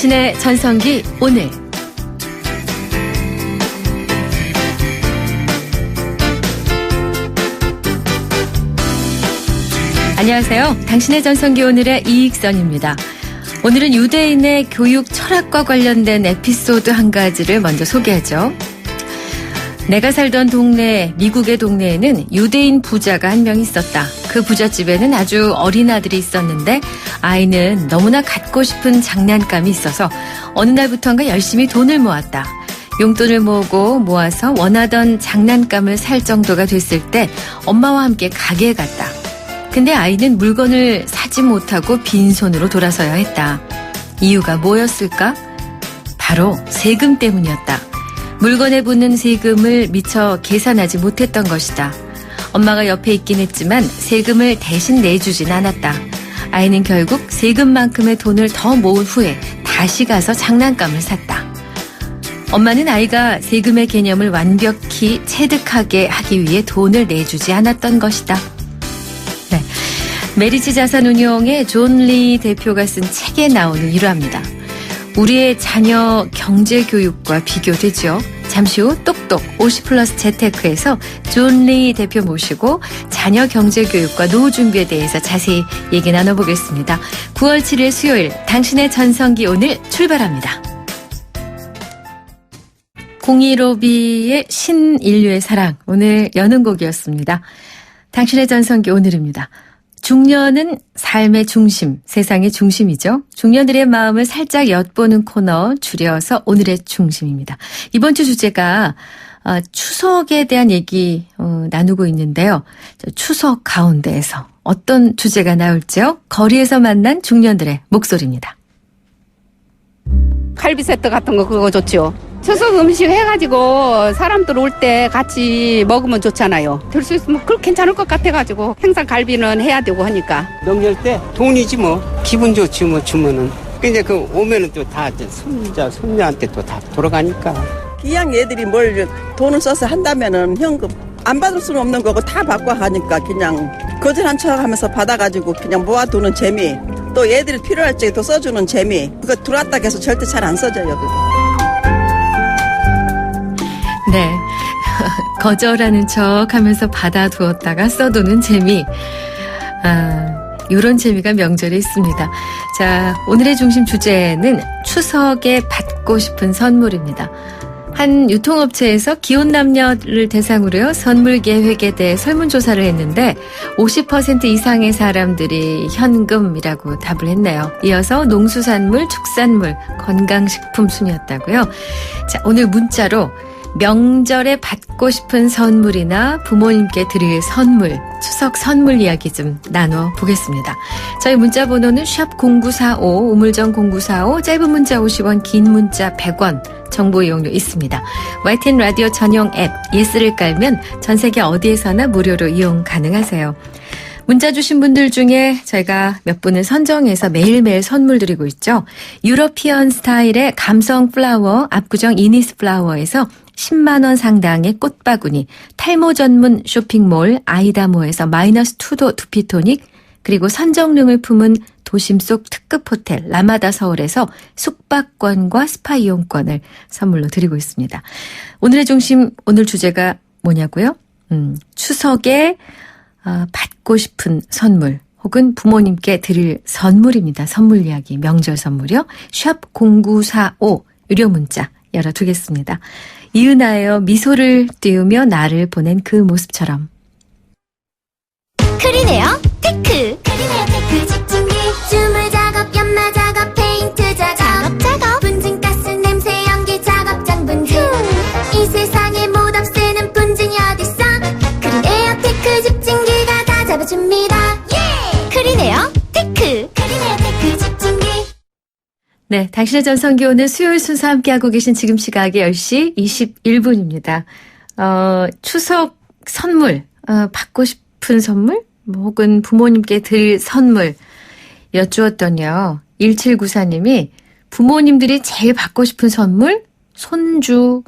당신의 전성기 오늘. 안녕하세요. 당신의 전성기 오늘의 이익선입니다. 오늘은 유대인의 교육 철학과 관련된 에피소드 한 가지를 먼저 소개하죠. 내가 살던 동네, 미국의 동네에는 유대인 부자가 한 명 있었다. 그 부잣집에는 아주 어린 아들이 있었는데 아이는 너무나 갖고 싶은 장난감이 있어서 어느 날부터인가 열심히 돈을 모았다. 용돈을 모아서 원하던 장난감을 살 정도가 됐을 때 엄마와 함께 가게에 갔다. 근데 아이는 물건을 사지 못하고 빈손으로 돌아서야 했다. 이유가 뭐였을까? 바로 세금 때문이었다. 물건에 붙는 세금을 미처 계산하지 못했던 것이다. 엄마가 옆에 있긴 했지만 세금을 대신 내주진 않았다. 아이는 결국 세금만큼의 돈을 더 모은 후에 다시 가서 장난감을 샀다. 엄마는 아이가 세금의 개념을 완벽히 체득하게 하기 위해 돈을 내주지 않았던 것이다. 네, 메리츠 자산운용의 존 리 대표가 쓴 책에 나오는 일화입니다. 우리의 자녀 경제교육과 비교되죠. 잠시 후 똑똑 50플러스 재테크에서 존 리 대표 모시고 자녀 경제교육과 노후 준비에 대해서 자세히 얘기 나눠보겠습니다. 9월 7일 수요일 당신의 전성기 오늘 출발합니다. 015B의 신인류의 사랑, 오늘 여는 곡이었습니다. 당신의 전성기 오늘입니다. 중년은 삶의 중심, 세상의 중심이죠. 중년들의 마음을 살짝 엿보는 코너, 줄여서 오늘의 중심입니다. 이번 주 주제가 추석에 대한 얘기 나누고 있는데요. 추석 가운데에서 어떤 주제가 나올지요? 거리에서 만난 중년들의 목소리입니다. 갈비 세트 같은 거 그거 좋죠. 추석 음식 해가지고 사람들 올 때 같이 먹으면 좋잖아요. 될 수 있으면 그렇게 괜찮을 것 같아가지고 항상 갈비는 해야 되고 하니까. 명절 때 돈이지 뭐. 기분 좋지 뭐 주면은. 근데 그 오면은 또 다 손자 손녀한테 또 다 돌아가니까. 기왕 얘들이 뭘 돈을 써서 한다면은 현금 안 받을 수는 없는 거고 다 받고 하니까 그냥 거절한 척하면서 받아가지고 그냥 모아두는 재미. 또 얘들이 필요할 적에 또 써주는 재미. 그거 들어왔다 해서 절대 잘 안 써져요. 그거. 네, 거절하는 척 하면서 받아두었다가 써두는 재미. 이런 재미가 명절에 있습니다. 자, 오늘의 중심 주제는 추석에 받고 싶은 선물입니다. 한 유통업체에서 기혼 남녀를 대상으로요, 선물 계획에 대해 설문조사를 했는데 50% 이상의 사람들이 현금이라고 답을 했네요. 이어서 농수산물, 축산물, 건강식품 순이었다고요. 자, 오늘 문자로 명절에 받고 싶은 선물이나 부모님께 드릴 선물, 추석 선물 이야기 좀 나눠보겠습니다. 저희 문자 번호는 샵0945, 우물정 0945, 짧은 문자 50원, 긴 문자 100원, 정보 이용료 있습니다. YTN 라디오 전용 앱 예스를 깔면 전 세계 어디에서나 무료로 이용 가능하세요. 문자 주신 분들 중에 저희가 몇 분을 선정해서 매일매일 선물 드리고 있죠. 유러피언 스타일의 감성 플라워, 압구정 이니스 플라워에서 10만 원 상당의 꽃바구니, 탈모 전문 쇼핑몰 아이다모에서 -2도 두피토닉, 그리고 선정릉을 품은 도심 속 특급 호텔 라마다 서울에서 숙박권과 스파 이용권을 선물로 드리고 있습니다. 오늘의 중심, 오늘 주제가 뭐냐고요? 추석에 받고 싶은 선물 혹은 부모님께 드릴 선물입니다. 선물 이야기, 명절 선물이요. 샵 0945 유료 문자 열어두겠습니다. 이은아예요. 미소를 띄우며 나를 보낸 그 모습처럼. 크리네요 테크. 크리네요 테크 집중기 주물 작업, 연마 작업, 페인트 작업 분진가스 냄새 연기 작업 장분진. 이 세상에 못 없애는 분진이 어딨어. 크리네요 테크 집중기가 다 잡아줍니다. 예! 크리네요 테크. 크리네요 테크 집중기. 네, 당신의 전성기 오늘 수요일 순서 함께하고 계신 지금 시각이 10시 21분입니다. 추석 선물, 받고 싶은 선물? 혹은 부모님께 드릴 선물 여쭈었더니요. 1794님이 부모님들이 제일 받고 싶은 선물? 손주.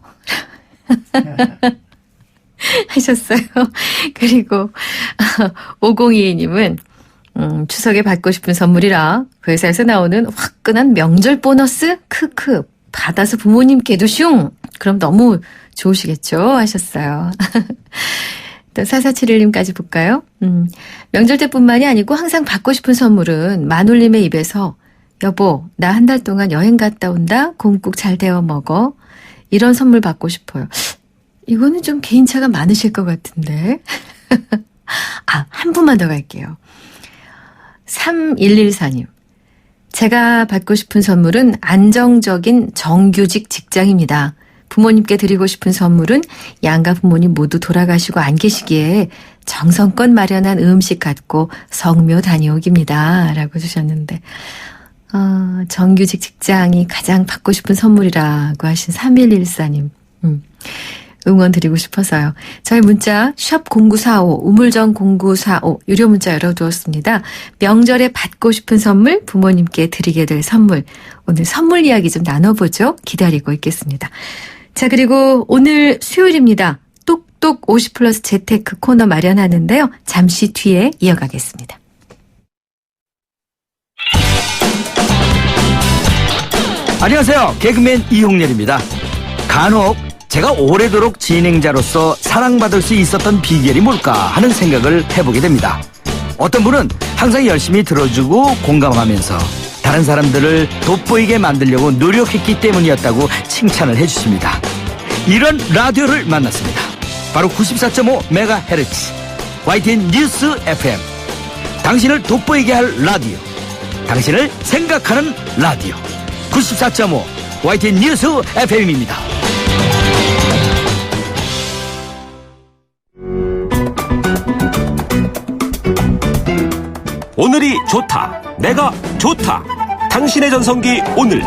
하셨어요. 그리고 5022님은 추석에 받고 싶은 선물이라 그 회사에서 나오는 화끈한 명절 보너스 크크 받아서 부모님께도 슝 그럼 너무 좋으시겠죠 하셨어요. 또 4471님까지 볼까요? 명절 때뿐만이 아니고 항상 받고 싶은 선물은 마눌님의 입에서 여보 나 한 달 동안 여행 갔다 온다 곰국 잘 데워 먹어 이런 선물 받고 싶어요. 이거는 좀 개인차가 많으실 것 같은데. 한 분만 더 갈게요. 3114님. 제가 받고 싶은 선물은 안정적인 정규직 직장입니다. 부모님께 드리고 싶은 선물은 양가 부모님 모두 돌아가시고 안 계시기에 정성껏 마련한 음식 갖고 성묘 다녀오기입니다. 라고 주셨는데 정규직 직장이 가장 받고 싶은 선물이라고 하신 3114님. 응원 드리고 싶어서요. 저희 문자 샵 0945 우물정 0945 유료 문자 열어두었습니다. 명절에 받고 싶은 선물 부모님께 드리게 될 선물 오늘 선물 이야기 좀 나눠보죠. 기다리고 있겠습니다. 자 그리고 오늘 수요일입니다. 똑똑 50플러스 재테크 코너 마련하는데요. 잠시 뒤에 이어가겠습니다. 안녕하세요. 개그맨 이홍렬입니다. 간혹 제가 오래도록 진행자로서 사랑받을 수 있었던 비결이 뭘까 하는 생각을 해보게 됩니다. 어떤 분은 항상 열심히 들어주고 공감하면서 다른 사람들을 돋보이게 만들려고 노력했기 때문이었다고 칭찬을 해주십니다. 이런 라디오를 만났습니다. 바로 94.5MHz YTN 뉴스 FM. 당신을 돋보이게 할 라디오. 당신을 생각하는 라디오. 94.5 YTN 뉴스 FM입니다. 오늘이 좋다. 내가 좋다. 당신의 전성기 오늘.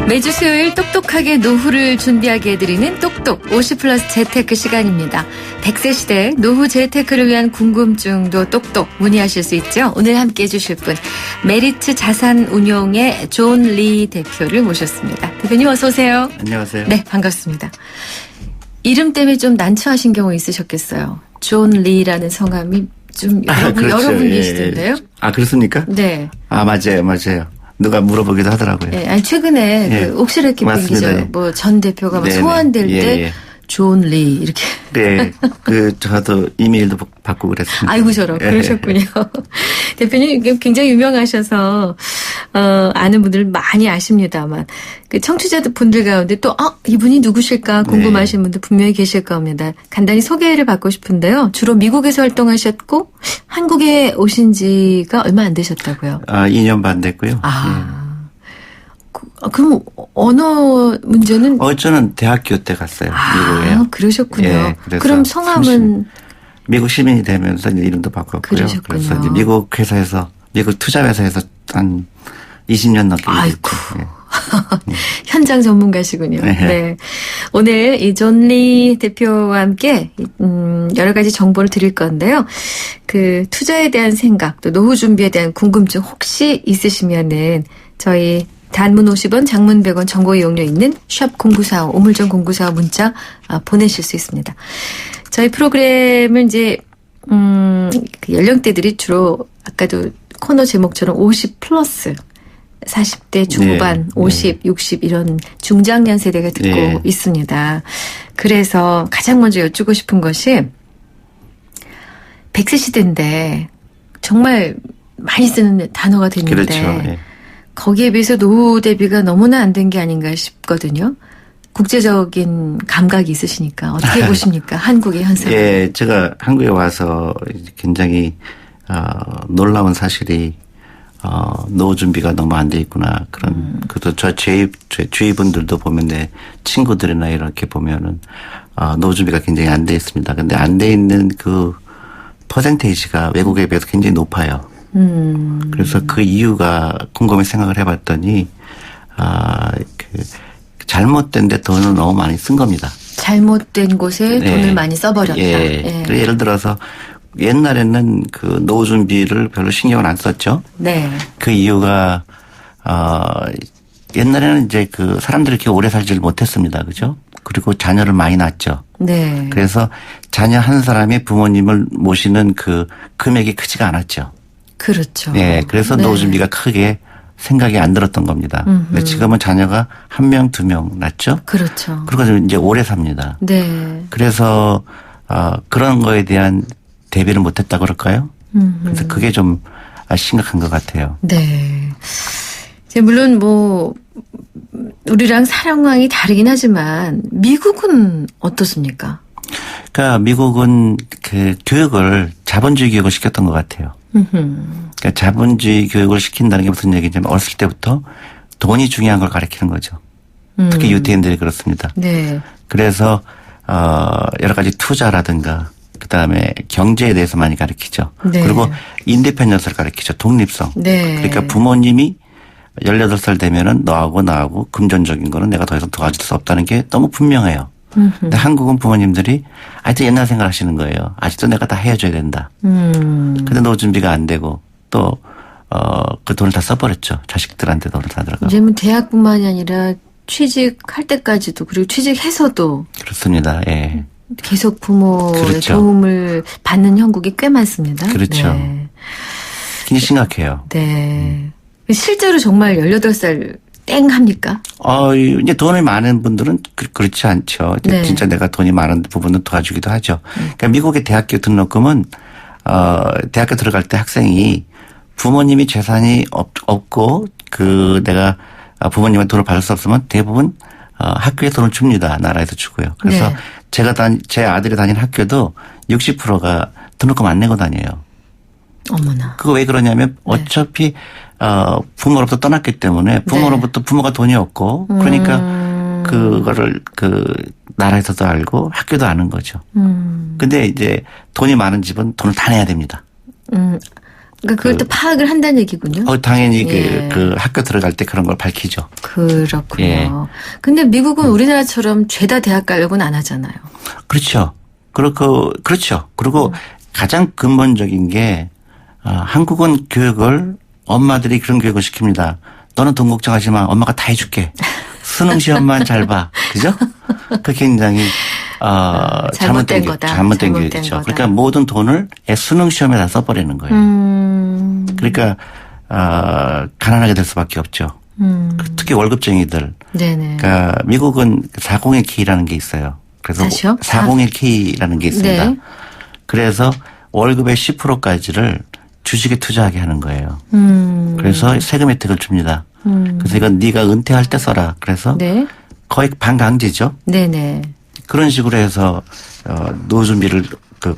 매주 수요일 똑똑하게 노후를 준비하게 해드리는 똑똑 50플러스 재테크 시간입니다. 100세 시대 노후 재테크를 위한 궁금증도 똑똑 문의하실 수 있죠. 오늘 함께해 주실 분 메리츠 자산운용의 존 리 대표를 모셨습니다. 대표님 어서 오세요. 안녕하세요. 네, 반갑습니다. 이름 때문에 좀 난처하신 경우 있으셨겠어요. 존 리라는 성함이 좀 그렇죠. 여러 분 예. 계시던데요. 그렇습니까? 네. 맞아요. 누가 물어보기도 하더라고요. 네, 아니 최근에 예. 그 옥시레키 맞습니다. 분기죠. 뭐 전 대표가 막 네네. 소환될 예, 때 예. 존 리 이렇게. 네, 저도 이메일도 받고 그랬습니다. 아이고 저런 예. 그러셨군요. 대표님 굉장히 유명하셔서 아는 분들 많이 아십니다만 그 청취자들 분들 가운데 또 이분이 누구실까 궁금하신 분들 분명히 계실 겁니다. 간단히 소개를 받고 싶은데요. 주로 미국에서 활동하셨고 한국에 오신 지가 얼마 안 되셨다고요? 2년 반 됐고요. 그럼 언어 문제는? 저는 대학교 때 갔어요. 미국에. 그러셨군요. 예, 그래서 그럼 성함은? 미국 시민이 되면서 이제 이름도 바꿨고요. 그러셨군요. 그래서 이제 미국 회사에서, 미국 투자회사에서 한 20년 넘게 일했죠. 예. 현장 전문가시군요. 네. 네. 오늘 이 존 리 대표와 함께 여러 가지 정보를 드릴 건데요. 그 투자에 대한 생각, 또 노후 준비에 대한 궁금증 혹시 있으시면은 저희 단문 50원, 장문 100원 정보 이용료 있는 샵 0945, 오물정 0945 문자 보내실 수 있습니다. 저희 프로그램은 이제 그 연령대들이 주로 아까도 코너 제목처럼 50 플러스 40대 중반, 50, 60 이런 중장년 세대가 듣고 있습니다. 그래서 가장 먼저 여쭈고 싶은 것이 100세 시대인데 정말 많이 쓰는 단어가 됐는데 그렇죠. 예. 거기에 비해서 노후 대비가 너무나 안 된 게 아닌가 싶거든요. 국제적인 감각이 있으시니까 어떻게 보십니까? 한국의 현상. 예, 제가 한국에 와서 굉장히 놀라운 사실이 노후 준비가 너무 안 돼 있구나. 그런 그것도 저 주위 분들도 보면 내 친구들이나 이렇게 보면은 노후 준비가 굉장히 안 돼 있습니다. 근데 안 돼 있는 그 퍼센테이지가 외국에 비해서 굉장히 높아요. 그래서 그 이유가 곰곰이 생각을 해봤더니 잘못된 데 돈을 너무 많이 쓴 겁니다. 잘못된 곳에 돈을 많이 써버렸다. 예. 예를 들어서 옛날에는 그 노후 준비를 별로 신경을 안 썼죠. 네. 그 이유가 옛날에는 이제 그 사람들이 이렇게 오래 살지를 못했습니다. 그죠? 그리고 자녀를 많이 낳았죠. 네. 그래서 자녀 한 사람이 부모님을 모시는 그 금액이 크지가 않았죠. 그렇죠. 네. 그래서 네. 노후 준비가 크게 생각이 안 들었던 겁니다. 근데 지금은 자녀가 1명, 2명 낳죠. 그렇죠. 그리고 이제 오래 삽니다. 네. 그래서 그런 거에 대한 대비를 못했다 그럴까요? 그래서 그게 좀 심각한 것 같아요. 네. 이제 물론 뭐 우리랑 사랑망이 다르긴 하지만 미국은 어떻습니까? 그러니까 미국은 그 교육을 자본주의 교육을 시켰던 것 같아요. 그러니까 자본주의 교육을 시킨다는 게 무슨 얘기냐면 어렸을 때부터 돈이 중요한 걸 가르치는 거죠. 특히 유태인들이 그렇습니다. 네. 그래서 여러 가지 투자라든가 그다음에 경제에 대해서 많이 가르치죠. 네. 그리고 인디펜던스를 가르치죠. 독립성. 네. 그러니까 부모님이 18살 되면은 너하고 나하고 금전적인 거는 내가 더 이상 도와줄 수 없다는 게 너무 분명해요. 근데 한국은 부모님들이 아직도 옛날 생각 하시는 거예요. 아직도 내가 다 해줘야 된다. 근데 노후 준비가 안 되고 또 그 돈을 다 써버렸죠. 자식들한테 돈을 다 들어가고. 이제는 대학뿐만이 아니라 취직할 때까지도 그리고 취직해서도 그렇습니다. 예. 계속 부모의 그렇죠. 도움을 받는 형국이 꽤 많습니다. 그렇죠. 네. 굉장히 심각해요. 네. 실제로 정말 18살 땡 합니까? 이제 돈이 많은 분들은 그렇지 않죠. 네. 진짜 내가 돈이 많은 부분은 도와주기도 하죠. 그러니까 미국의 대학교 등록금은 대학교 들어갈 때 학생이 부모님이 재산이 없고 내가 부모님의 돈을 받을 수 없으면 대부분 학교에 돈을 줍니다. 나라에서 주고요. 그래서 네. 제 아들이 다니는 학교도 60%가 등록금 안 내고 다녀요. 어머나. 그거 왜 그러냐면 어차피 부모로부터 떠났기 때문에 부모로부터 부모가 돈이 없고 그러니까 그거를 나라에서도 알고 학교도 아는 거죠. 근데 이제 돈이 많은 집은 돈을 다 내야 됩니다. 그러니까 그걸 또 파악을 한다는 얘기군요. 당연히 예. 그 학교 들어갈 때 그런 걸 밝히죠. 그렇군요. 예. 근데 미국은 우리나라처럼 죄다 대학 가려고는 안 하잖아요. 그렇죠. 그렇죠. 그리고 가장 근본적인 게 한국은 교육을 엄마들이 그런 교육을 시킵니다. 너는 돈 걱정하지 마. 엄마가 다 해줄게. 수능 시험만 잘 봐. 그죠? 그 굉장히 잘못된 거다. 잘못된 교육이죠. 거다. 그러니까 모든 돈을 수능 시험에 다 써버리는 거예요. 그러니까 가난하게 될 수밖에 없죠. 특히 월급쟁이들. 네네. 그러니까 미국은 401k라는 게 있어요. 그래서 다시요? 401k라는 게 있습니다. 네. 그래서 월급의 10%까지를 주식에 투자하게 하는 거예요. 그래서 세금 혜택을 줍니다. 그래서 이건 네가 은퇴할 때 써라. 그래서 네. 거의 반강제죠. 네네. 그런 식으로 해서 노후 준비를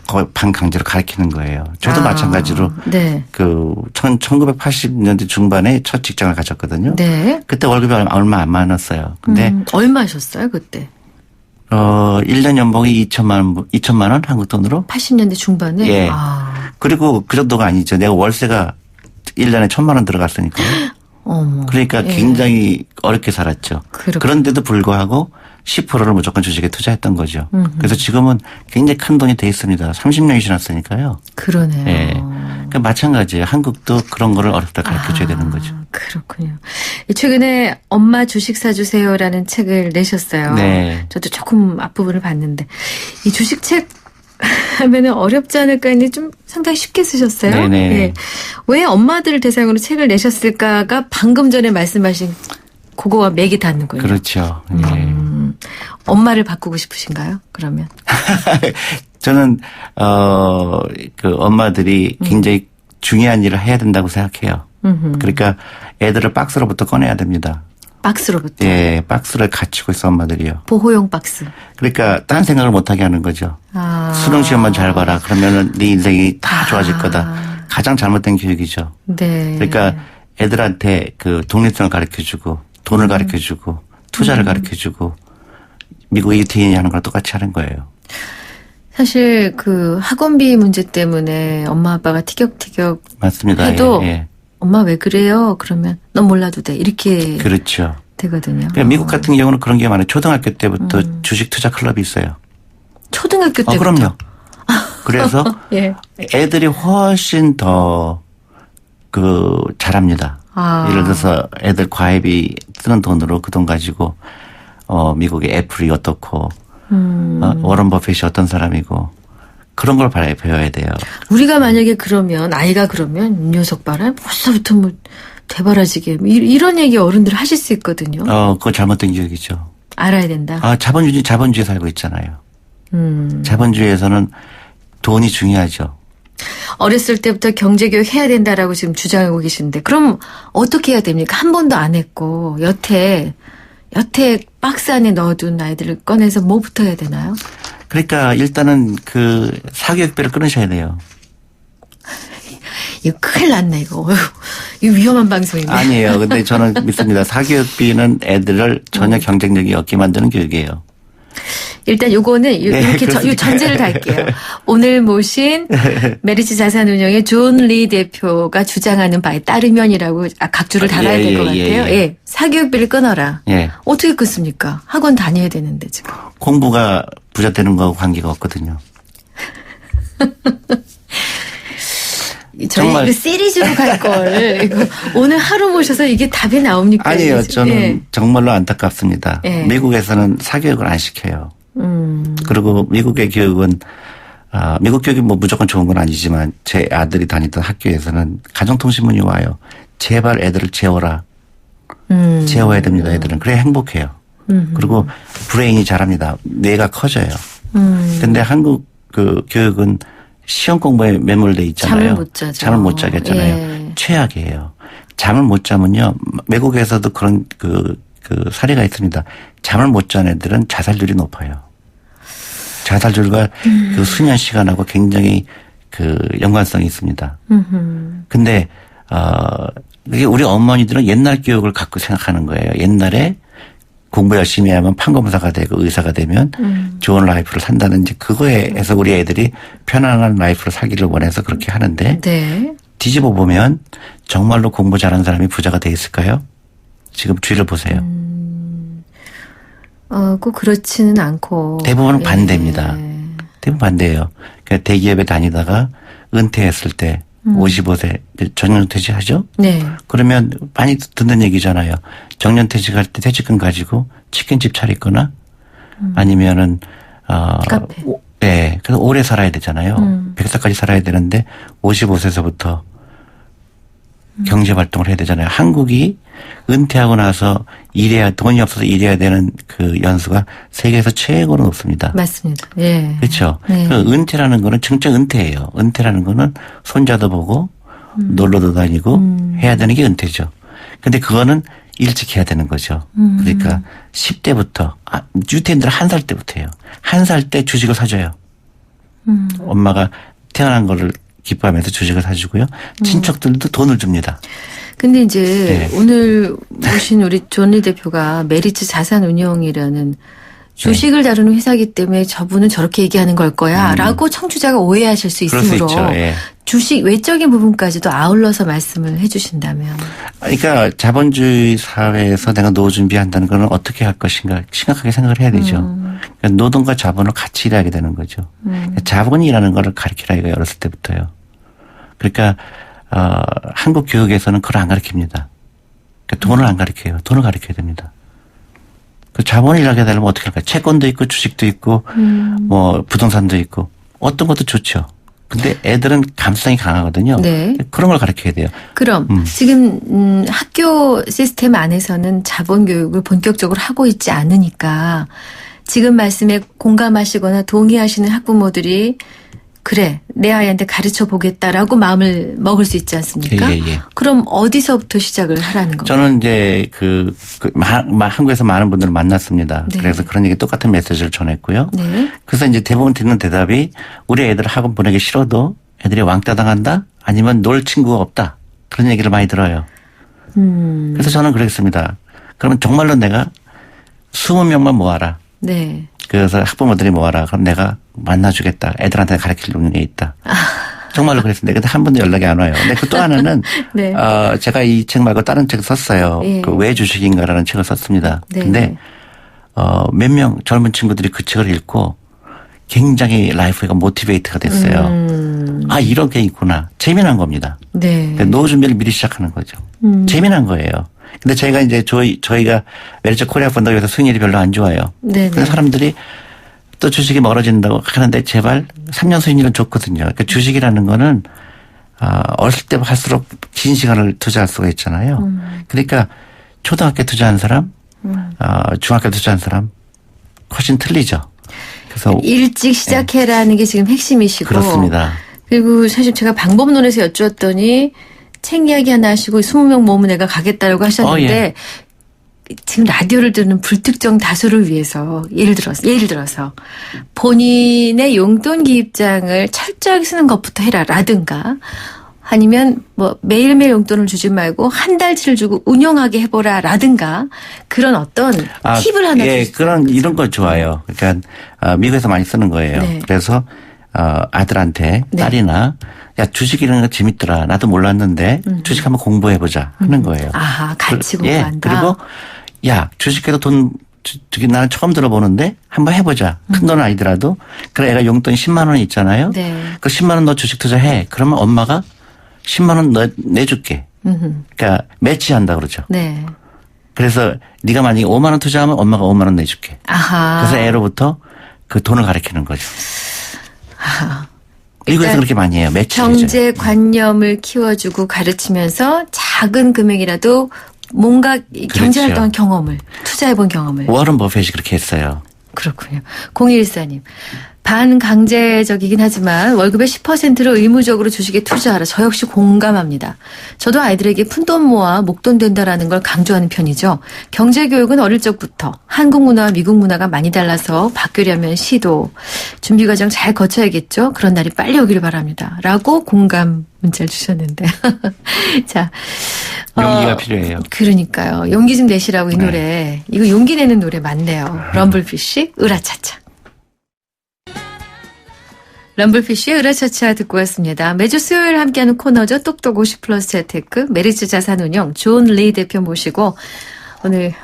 거의 반강제로 가르치는 거예요. 저도 마찬가지로 네. 1980년대 중반에 첫 직장을 가졌거든요. 네. 그때 월급이 얼마 안 많았어요. 근데 얼마 하셨어요 그때? 1년 연봉이 2천만 원 한국 돈으로? 80년대 중반에? 예. 그리고 그 정도가 아니죠. 내가 월세가 1년에 1,000만 원 들어갔으니까요. 어머. 그러니까 예. 굉장히 어렵게 살았죠. 그런데도 불구하고 10%를 무조건 주식에 투자했던 거죠. 그래서 지금은 굉장히 큰 돈이 돼 있습니다. 30년이 지났으니까요. 그러네요. 예. 그러니까 마찬가지예요. 한국도 그런 거를 어렸을 때 가르쳐줘야 되는 거죠. 그렇군요. 최근에 엄마 주식 사주세요라는 책을 내셨어요. 네. 저도 조금 앞부분을 봤는데 이 주식책 하면은 어렵지 않을까 했는데 좀 상당히 쉽게 쓰셨어요. 네네. 예. 왜 엄마들을 대상으로 책을 내셨을까가 방금 전에 말씀하신 그거와 맥이 닿는군요. 그렇죠. 예. 엄마를 바꾸고 싶으신가요? 그러면 저는 그 엄마들이 굉장히 중요한 일을 해야 된다고 생각해요. 그러니까 애들을 박스로부터 꺼내야 됩니다. 박스로부터. 예, 박스를 갖추고 있어 엄마들이요. 보호용 박스. 그러니까 딴 생각을 못하게 하는 거죠. 수능 시험만 잘 봐라. 그러면은 네 인생이 다 좋아질 거다. 가장 잘못된 교육이죠. 네. 그러니까 애들한테 그 독립성을 가르쳐주고 돈을 가르쳐주고 투자를 가르쳐주고 미국의 유태인이 하는 거랑 똑같이 하는 거예요. 사실 그 학원비 문제 때문에 엄마 아빠가 티격태격 맞습니다. 해도 예. 엄마 왜 그래요? 그러면 넌 몰라도 돼. 이렇게 그렇죠. 되거든요. 그러니까 미국 같은 경우는 그런 게 많아요. 초등학교 때부터 주식 투자 클럽이 있어요. 초등학교 때부터. 그럼요. 그래서 예. 애들이 훨씬 더 잘합니다. 예를 들어서 애들 과외비 쓰는 돈으로 그 돈 가지고 미국의 애플이 어떻고 워런 버핏이 어떤 사람이고 그런 걸 배워야 돼요. 우리가 만약에 그러면 아이가 그러면 이 녀석 봐라 벌써부터 뭐 대바라지게 이런 얘기 어른들 하실 수 있거든요. 그거 잘못된 교육이죠. 알아야 된다. 자본주의에 살고 있잖아요. 자본주의에서는 돈이 중요하죠. 어렸을 때부터 경제교육 해야 된다라고 지금 주장하고 계신데 그럼 어떻게 해야 됩니까? 한 번도 안 했고 여태 박스 안에 넣어둔 아이들을 꺼내서 뭐부터 해야 되나요? 그러니까 일단은 그 사교육비를 끊으셔야 돼요. 이거 큰일 났네 이거. 어휴, 이거 위험한 방송인데. 아니에요. 근데 저는 믿습니다. 사교육비는 애들을 전혀 경쟁력이 없게 만드는 교육이에요. 일단 요거는 이렇게 요 전제를 달게요. 오늘 모신 메리츠 자산운용의 존 리 대표가 주장하는 바에 따르면이라고 각주를 달아야 될 것 같아요. 예. 사교육비를 끊어라. 예. 어떻게 끊습니까? 학원 다녀야 되는데 지금. 공부가 부자 되는 거하고 관계가 없거든요. 저희 정말. 이거 시리즈로 갈 걸. 이거 오늘 하루 모셔서 이게 답이 나옵니까? 아니에요. 이게? 저는 예. 정말로 안타깝습니다. 예. 미국에서는 사교육을 안 시켜요. 그리고 미국의 교육은 미국 교육이 뭐 무조건 좋은 건 아니지만 제 아들이 다니던 학교에서는 가정통신문이 와요. 제발 애들을 재워라. 재워야 됩니다. 애들은. 그래야 행복해요. 그리고 브레인이 자랍니다. 뇌가 커져요. 근데 한국 그 교육은 시험 공부에 매몰돼 있잖아요. 잠을 못 자죠. 잠을 못 자겠잖아요. 예. 최악이에요. 잠을 못 자면요. 외국에서도 그런 그 사례가 있습니다. 잠을 못 자는 애들은 자살률이 높아요. 자살률과 그 수면 시간하고 굉장히 그 연관성이 있습니다. 근데 이게 우리 어머니들은 옛날 교육을 갖고 생각하는 거예요. 옛날에 공부 열심히 하면 판검사가 되고 의사가 되면 좋은 라이프를 산다는 이제 그거에서 우리 애들이 편안한 라이프를 살기를 원해서 그렇게 하는데 네. 뒤집어 보면 정말로 공부 잘하는 사람이 부자가 돼 있을까요? 지금 주위를 보세요. 꼭 그렇지는 않고. 대부분은 예. 반대입니다. 대부분 반대예요. 그러니까 대기업에 다니다가 은퇴했을 때 55세 정년퇴직 하죠? 네. 그러면 많이 듣는 얘기잖아요. 정년퇴직할 때 퇴직금 가지고 치킨집 차리거나 아니면은 카페. 네. 그래서 오래 살아야 되잖아요. 100살까지 살아야 되는데 55세서부터 경제활동을 해야 되잖아요. 한국이 은퇴하고 나서 돈이 없어서 일해야 되는 그 연수가 세계에서 최고로 높습니다. 맞습니다. 예. 그렇죠. 네. 그 은퇴라는 거는 진짜 은퇴예요. 은퇴라는 거는 손자도 보고 놀러도 다니고 해야 되는 게 은퇴죠. 근데 그거는 일찍 해야 되는 거죠. 그러니까 10대부터 유태인들은 1살 때부터예요. 1살 때 주식을 사줘요. 엄마가 태어난 거를 기뻐하면서 주식을 사주고요. 친척들도 돈을 줍니다. 근데 이제 오늘 모신 우리 존 리 대표가 메리츠 자산운용이라는 주식을 다루는 회사이기 때문에 저분은 저렇게 얘기하는 걸 거야 라고 청취자가 오해하실 수 그럴 수 있으므로 있죠. 예. 주식 외적인 부분까지도 아울러서 말씀을 해 주신다면. 그러니까 자본주의 사회에서 내가 노후 준비한다는 거는 어떻게 할 것인가 심각하게 생각을 해야 되죠. 그러니까 노동과 자본을 같이 일하게 되는 거죠. 자본이라는 거를 가르치라 이거 어렸을 때부터요. 그러니까 한국 교육에서는 그걸 안 가르칩니다. 그러니까 돈을 안 가르쳐요. 돈을 가르쳐야 됩니다. 그 자본을 일하게 되려면 어떻게 할까요? 채권도 있고 주식도 있고 뭐 부동산도 있고 어떤 것도 좋죠. 근데 애들은 감수성이 강하거든요. 네. 그런 걸 가르쳐야 돼요. 그럼 지금 학교 시스템 안에서는 자본 교육을 본격적으로 하고 있지 않으니까 지금 말씀에 공감하시거나 동의하시는 학부모들이 그래 내 아이한테 가르쳐 보겠다라고 마음을 먹을 수 있지 않습니까? 예. 그럼 어디서부터 시작을 하라는 건가요? 저는 이제 한국에서 많은 분들을 만났습니다. 네. 그래서 그런 얘기 똑같은 메시지를 전했고요. 네. 그래서 이제 대부분 듣는 대답이 우리 애들 학원 보내기 싫어도 애들이 왕따 당한다? 아니면 놀 친구가 없다? 그런 얘기를 많이 들어요. 그래서 저는 그랬습니다. 그러면 정말로 내가 20명만 모아라. 네. 그래서 학부모들이 모아라. 그럼 내가 만나주겠다. 애들한테 가르칠 게 있다. 정말로 그랬습니다. 근데 한 번도 연락이 안 와요. 근데 그 또 하나는 네. 제가 이 책 말고 다른 책 썼어요. 예. 그 왜 주식인가라는 책을 썼습니다. 네. 근데 몇 명 젊은 친구들이 그 책을 읽고 굉장히 라이프가 모티베이트가 됐어요. 이런 게 있구나. 재미난 겁니다. 네. 노후 준비를 미리 시작하는 거죠. 재미난 거예요. 근데 저희가 이제 저희가 메리츠 코리아 펀드가 요새 수익률이 별로 안 좋아요. 네네. 그래서 사람들이 또 주식이 멀어진다고 하는데 제발 3년 수익률은 좋거든요. 그러니까 주식이라는 거는 어렸을 때 할수록 긴 시간을 투자할 수가 있잖아요. 그러니까 초등학교 투자한 사람, 중학교 투자한 사람 훨씬 틀리죠. 그래서 일찍 시작해라는 게 지금 핵심이시고. 그렇습니다. 그리고 사실 제가 방법론에서 여쭈었더니 책 이야기 하나 하시고 20명 모으면 내가 가겠다라고 하셨는데 지금 라디오를 듣는 불특정 다수를 위해서 예를 들어서 본인의 용돈 기입장을 철저하게 쓰는 것부터 해라라든가 아니면 뭐 매일매일 용돈을 주지 말고 한 달치를 주고 운영하게 해보라라든가 그런 어떤 팁을 하나 주세요. 이런 거 좋아요. 그러니까 미국에서 많이 쓰는 거예요. 네. 그래서 아들한테 네. 딸이나 야 주식이라는 거 재밌더라. 나도 몰랐는데 주식 한번 공부해보자 하는 거예요. 아하, 같이 공부한다. 그리고 야 주식해도 나는 처음 들어보는데 한번 해보자. 큰 돈은 아니더라도. 그래 애가 용돈 10만 원 있잖아요. 네. 그 10만 원 너 주식 투자해. 그러면 엄마가 10만 원 내줄게. 그러니까 매치한다 그러죠. 네. 그래서 네가 만약에 5만 원 투자하면 엄마가 5만 원 내줄게. 아하. 그래서 애로부터 그 돈을 가르치는 거죠. 아하. 미국에서 그렇게 많이 해요. 매치를. 경제관념을 키워주고 가르치면서 작은 금액이라도 뭔가 경제활동한 경험을 투자해본 경험을. 워런 버핏이 그렇게 했어요. 그렇군요. 0214님. 반강제적이긴 하지만 월급의 10%를 의무적으로 주식에 투자하라. 저 역시 공감합니다. 저도 아이들에게 푼돈 모아 목돈 된다라는 걸 강조하는 편이죠. 경제교육은 어릴 적부터 한국 문화와 미국 문화가 많이 달라서 바뀌려면 시도, 준비 과정 잘 거쳐야겠죠. 그런 날이 빨리 오기를 바랍니다. 라고 공감 문자를 주셨는데. 자. 용기가 필요해요. 그러니까요. 용기 좀 내시라고 이 노래. 이거 용기 내는 노래 맞네요. 럼블피쉬 으라차차. 럼블피쉬의 으라차차 듣고 왔습니다. 매주 수요일 함께하는 코너죠. 똑똑 50플러스 재테크 메리츠 자산운용 존 리 대표 모시고 오늘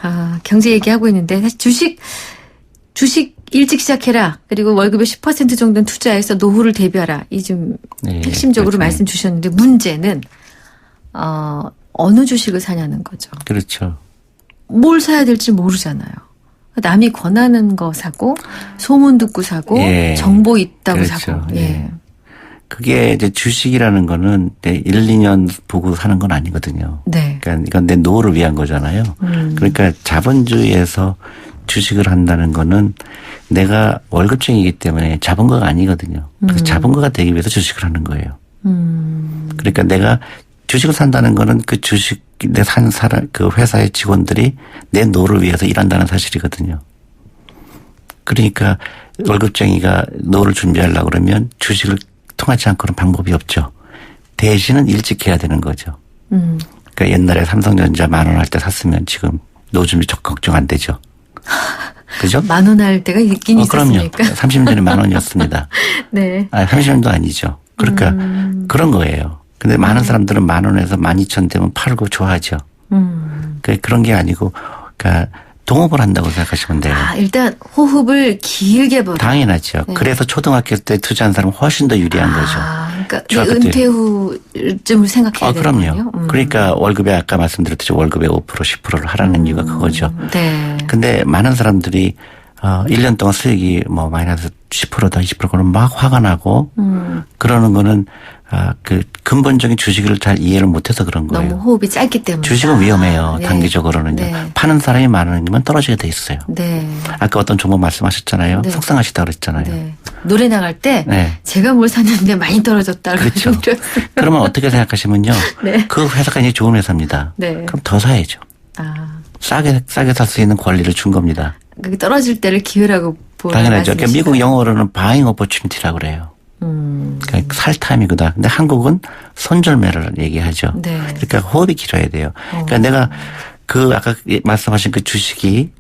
경제 얘기하고 있는데 사실 주식 일찍 시작해라. 그리고 월급의 10% 정도는 투자해서 노후를 대비하라. 이 좀 핵심적으로 그렇죠. 말씀 주셨는데 문제는 어느 주식을 사냐는 거죠. 그렇죠. 뭘 사야 될지 모르잖아요. 남이 권하는 거 사고 소문 듣고 사고 정보 있다고 그렇죠. 사고. 그게 이제 주식이라는 거는 1, 2년 보고 사는 건 아니거든요. 네. 그러니까 이건 내 노후를 위한 거잖아요. 그러니까 자본주의에서 주식을 한다는 거는 내가 월급쟁이기 때문에 자본가가 아니거든요. 그래서 자본가가 되기 위해서 주식을 하는 거예요. 그러니까 내가 주식을 산다는 거는 그 주식 내 산 사람 그 회사의 직원들이 내 노를 위해서 일한다는 사실이거든요. 그러니까 월급쟁이가 노를 준비하려고 그러면 주식을 통하지 않고는 방법이 없죠. 대신은 일찍 해야 되는 거죠. 그러니까 옛날에 삼성전자 10,000원 할 때 샀으면 지금 노 준비 걱정 안 되죠. 그죠? 10,000원 할 때가 있긴 있었습니까? 그럼요. 30년 전에 10,000원이었습니다. 네. 30년도 아니죠. 그러니까 그런 거예요. 근데 많은 사람들은 10,000원에서 12,000원 되면 팔고 좋아하죠. 그런 게 아니고, 그러니까 동업을 한다고 생각하시면 돼요. 일단 호흡을 길게 벌어. 당연하죠. 네. 그래서 초등학교 때 투자한 사람은 훨씬 더 유리한 거죠. 그러니까 은퇴 후쯤을 생각해야 되는군요. 그럼요. 그러니까 월급에 아까 말씀드렸듯이 월급의 5% 10%를 하라는 이유가 그거죠. 네. 근데 많은 사람들이 1년 동안 수익이 뭐 마이너스 10%다 20% 그러면 막 화가 나고 그러는 거는 그 근본적인 주식을 잘 이해를 못해서 그런 거예요. 너무 호흡이 짧기 때문에. 주식은 위험해요. 네. 단기적으로는요. 네. 파는 사람이 많으면 떨어지게 돼 있어요. 네. 아까 어떤 종목 말씀하셨잖아요. 네. 속상하시다 그랬잖아요. 네. 노래 나갈 때 네. 제가 뭘 샀는데 많이 떨어졌다. 그렇죠. 그러면 어떻게 생각하시면요. 네. 그 회사가 이제 좋은 회사입니다. 네. 그럼 더 사야죠. 싸게 살 수 있는 권리를 준 겁니다. 그게 떨어질 때를 기회라고 보는 당연하죠. 그러니까 미국 영어로는 buying opportunity라고 그래요. 그러니까 살 타임이구나. 근데 한국은 손절매를 얘기하죠. 네. 그러니까 호흡이 길어야 돼요. 그러니까 내가 아까 말씀하신 그 주식이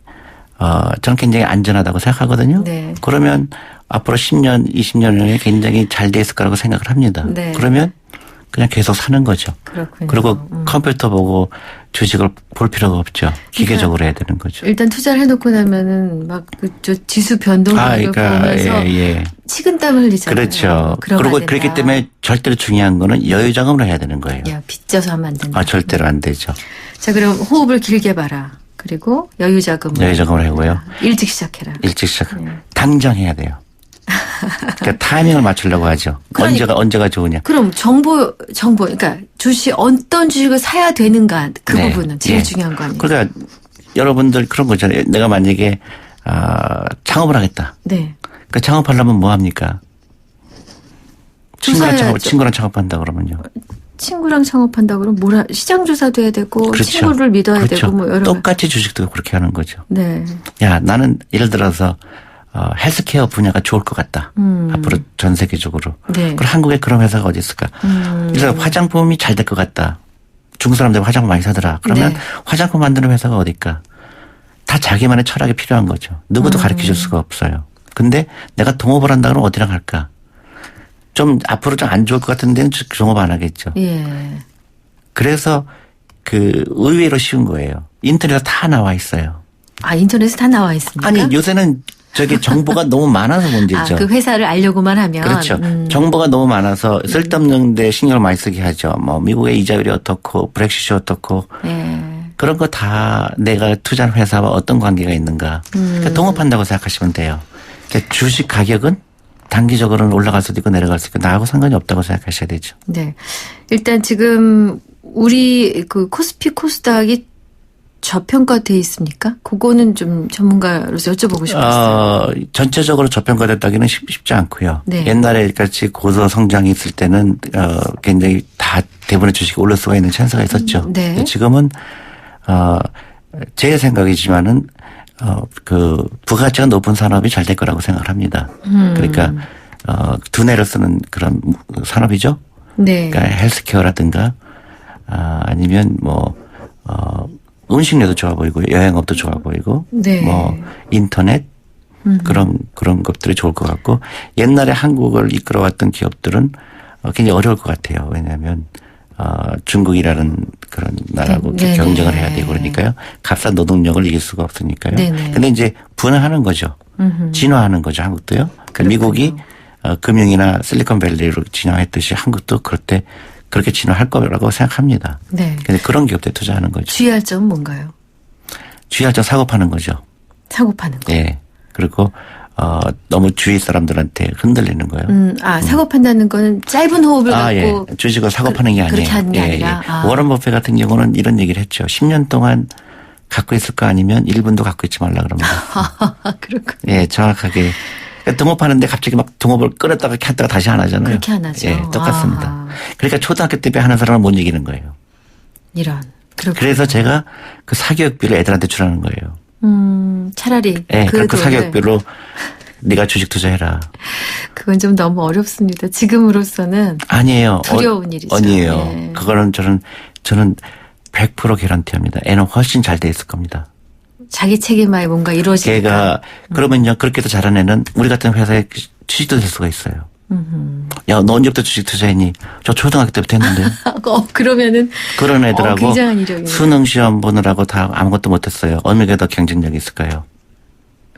저는 굉장히 안전하다고 생각하거든요. 네. 그러면 앞으로 10년, 20년 후에 굉장히 잘 돼 있을 거라고 생각을 합니다. 네. 그러면 그냥 계속 사는 거죠. 그렇군요. 그리고 컴퓨터 보고 주식을 볼 필요가 없죠. 기계적으로 해야 되는 거죠. 일단 투자를 해놓고 나면은 막 저 지수 변동을 보면서 식은땀을 흘리잖아요. 그렇죠. 그리고 그렇기 때문에 절대로 중요한 거는 여유자금으로 해야 되는 거예요. 야, 빚져서 하면 안 된다. 절대로 안 되죠. 자, 그럼 호흡을 길게 봐라. 그리고 여유자금을 하고요. 일찍 시작해라. 일찍 시작. 당장 해야 돼요. 그러니까 타이밍을 맞추려고 하죠. 언제가 좋으냐. 그럼 정보 그러니까 어떤 주식을 사야 되는가 그 부분은 제일 중요한 거 아니에요? 그러니까 여러분들 그런 거잖아요. 내가 만약에 창업을 하겠다. 네. 그러니까 창업하려면 뭐 합니까? 친구랑 창업한다 그러면요. 친구랑 창업한다 그러면 시장 조사도 해야 되고 그렇죠. 친구를 믿어야 되고 뭐 여러 똑같이 주식도 그렇게 하는 거죠. 네. 야, 나는 예를 들어서 헬스케어 분야가 좋을 것 같다. 앞으로 전 세계적으로. 네. 그럼 한국에 그런 회사가 어디 있을까? 그래서 화장품이 잘 될 것 같다. 중국 사람들 화장품 많이 사더라. 그러면 화장품 만드는 회사가 어딜까? 다 자기만의 철학이 필요한 거죠. 누구도 가르쳐 줄 수가 없어요. 근데 내가 동업을 한다 그러면 어디랑 갈까? 좀 앞으로 좀 안 좋을 것 같은 데는 동업 안 하겠죠. 예. 그래서 의외로 쉬운 거예요. 인터넷에 다 나와 있어요. 인터넷에 다 나와 있습니까? 아니, 요새는 정보가 너무 많아서 문제죠. 그 회사를 알려고만 하면. 그렇죠. 정보가 너무 많아서 쓸데없는 데 신경을 많이 쓰게 하죠. 뭐, 미국의 이자율이 어떻고, 브렉시트 어떻고. 그런 거 다 내가 투자한 회사와 어떤 관계가 있는가. 그러니까 동업한다고 생각하시면 돼요. 그러니까 주식 가격은 단기적으로는 올라갈 수도 있고 내려갈 수도 있고 나하고 상관이 없다고 생각하셔야 되죠. 네. 일단 지금 우리 코스피 코스닥이 저평가돼 있습니까? 그거는 좀 전문가로서 여쭤보고 싶었어요. 전체적으로 저평가됐다기는 쉽지 않고요. 네. 옛날에 같이 고도 성장이 있을 때는 굉장히 다 대부분의 주식이 오를 수가 있는 찬스가 있었죠. 네. 지금은 제 생각이지만은 부가가치가 높은 산업이 잘 될 거라고 생각을 합니다. 그러니까 두뇌를 쓰는 그런 산업이죠. 네. 그러니까 헬스케어라든가 아니면 음식료도 좋아 보이고 여행업도 좋아 보이고 네. 인터넷 그런 것들이 좋을 것 같고 옛날에 한국을 이끌어왔던 기업들은 굉장히 어려울 것 같아요. 왜냐하면 중국이라는 그런 나라하고 경쟁을 해야 되고 그러니까요. 값싼 노동력을 이길 수가 없으니까요. 그런데 이제 분화하는 거죠. 진화하는 거죠. 한국도요. 그러니까 미국이 금융이나 실리콘밸리로 진화했듯이 한국도 그럴 때 그렇게 진화할 거라고 생각합니다. 네. 근데 그런 기업들에 투자하는 거죠. 주의할 점은 뭔가요? 주의할 점 사고 파는 거죠. 사고 파는 거. 네. 그리고 너무 주위 사람들한테 흔들리는 거예요. 사고 판다는 거는 짧은 호흡을 갖고. 예. 주식을 사고 파는 게 아니에요. 그렇게 하는 게 아니라. 워런 버핏 같은 경우는 이런 얘기를 했죠. 10년 동안 갖고 있을 거 아니면 1분도 갖고 있지 말라 그럽니다. 그렇군요. 예, 정확하게. 동업하는데 갑자기 막 동업을 끌었다가 켰다가 다시 안 하잖아요. 그렇게 안 하죠. 예, 똑같습니다. 그러니까 초등학교 때 하는 사람은 못 이기는 거예요. 이런. 그렇군요. 그래서 제가 그 사교육비를 애들한테 주라는 거예요. 차라리. 예, 그 사교육비로 네가 주식 투자해라. 그건 좀 너무 어렵습니다. 지금으로서는. 아니에요. 두려운 일이죠. 아니에요. 예. 그거는 저는 100% 개런티합니다. 애는 훨씬 잘 돼 있을 겁니다. 자기 책임하에 뭔가 이루어지니까. 걔가 그러면요. 그렇게 해서 잘한 애는 우리 같은 회사에 취직도 될 수가 있어요. 야, 너 언제부터 주식 투자했니? 저 초등학교 때부터 했는데. 그러면은. 그런 애들하고 굉장한 이력이네요. 수능 시험 보느라고 다 아무것도 못했어요. 어느 게 더 경쟁력이 있을까요?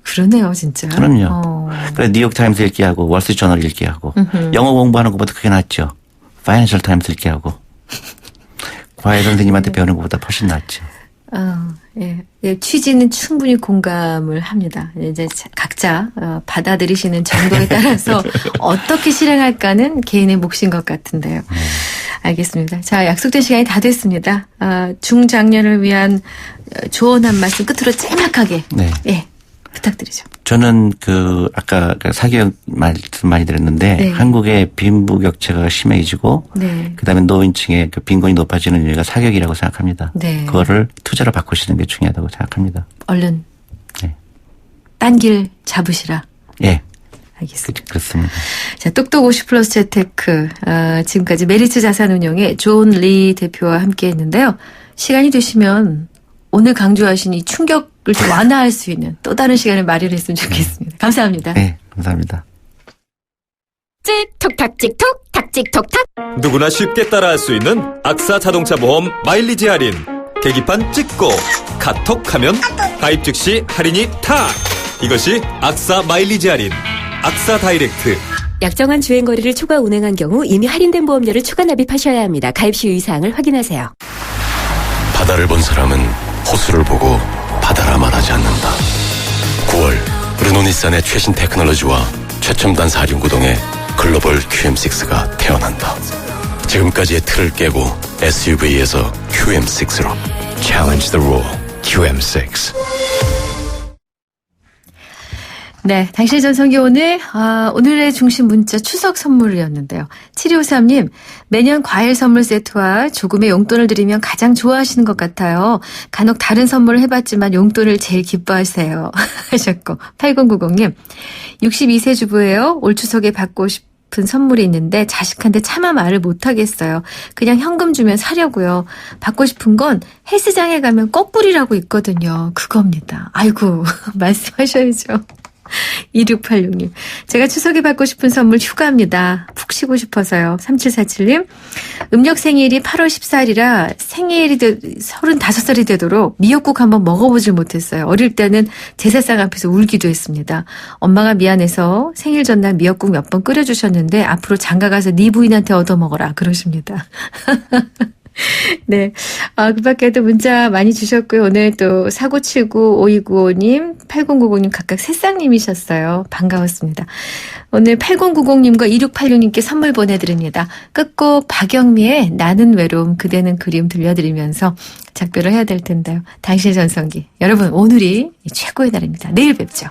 그러네요, 진짜. 그럼요. 그래 뉴욕타임스 읽기하고 월스트리트저널 읽기하고 영어 공부하는 것보다 그게 낫죠. 파이낸셜 타임스 읽기하고 과외 선생님한테 배우는 것보다 훨씬 낫죠. 예, 취지는 충분히 공감을 합니다. 이제 각자 받아들이시는 정도에 따라서 어떻게 실행할까는 개인의 몫인 것 같은데요. 알겠습니다. 자, 약속된 시간이 다 됐습니다. 중장년을 위한 조언 한 말씀 끝으로 짤막하게. 네. 예, 부탁드리죠. 저는 아까 사교육 말씀 많이 드렸는데 네. 한국의 빈부격차가 심해지고 네. 그다음에 노인층의 빈곤이 높아지는 이유가 사교육이라고 생각합니다. 네. 그거를 투자로 바꾸시는 게 중요하다고 생각합니다. 얼른 네. 딴 길 잡으시라. 예. 알겠습니다. 그렇습니다. 자, 똑똑 50플러스 재테크. 지금까지 메리츠 자산운용의 존 리 대표와 함께 했는데요. 시간이 되시면 오늘 강조하신 이 충격을 좀 완화할 수 있는 또 다른 시간을 마련했으면 좋겠습니다. 감사합니다. 네, 감사합니다. 톡탁 찍톡 탁찍톡탁. 누구나 쉽게 따라할 수 있는 악사 자동차 보험 마일리지 할인. 계기판 찍고 카톡하면 가입 즉시 할인이 탁. 이것이 악사 마일리지 할인. 악사 다이렉트. 약정한 주행거리를 초과 운행한 경우 이미 할인된 보험료를 추가 납입하셔야 합니다. 가입 시 유의사항을 확인하세요. 바다를 본 사람은 호수를 보고 바다라 말하지 않는다. 9월 르노니산의 최신 테크놀로지와 최첨단 사륜구동의 글로벌 QM6가 태어난다. 지금까지의 틀을 깨고 SUV에서 QM6로 Challenge the rule. QM6. 네, 당신의 전성기 오늘의 중심 문자 추석 선물이었는데요. 7253님, 매년 과일 선물 세트와 조금의 용돈을 드리면 가장 좋아하시는 것 같아요. 간혹 다른 선물을 해봤지만 용돈을 제일 기뻐하세요. 하셨고, 8090님, 62세 주부예요. 올 추석에 받고 싶은 선물이 있는데 자식한테 차마 말을 못하겠어요. 그냥 현금 주면 사려고요. 받고 싶은 건 헬스장에 가면 꺽불이라고 있거든요. 그겁니다. 아이고, 말씀하셔야죠. 2686님. 제가 추석에 받고 싶은 선물 휴가입니다. 푹 쉬고 싶어서요. 3747님. 음력 생일이 8월 14일이라 생일이 35살이 되도록 미역국 한번 먹어보질 못했어요. 어릴 때는 제사상 앞에서 울기도 했습니다. 엄마가 미안해서 생일 전날 미역국 몇 번 끓여주셨는데 앞으로 장가가서 네 부인한테 얻어먹어라 그러십니다. 네. 그 밖에도 문자 많이 주셨고요. 오늘 또 4979, 5295님, 8090님 각각 새싹님이셨어요. 반가웠습니다. 오늘 8090님과 2686님께 선물 보내드립니다. 끝곡 박영미의 나는 외로움, 그대는 그리움 들려드리면서 작별을 해야 될 텐데요. 당신의 전성기. 여러분, 오늘이 최고의 날입니다. 내일 뵙죠.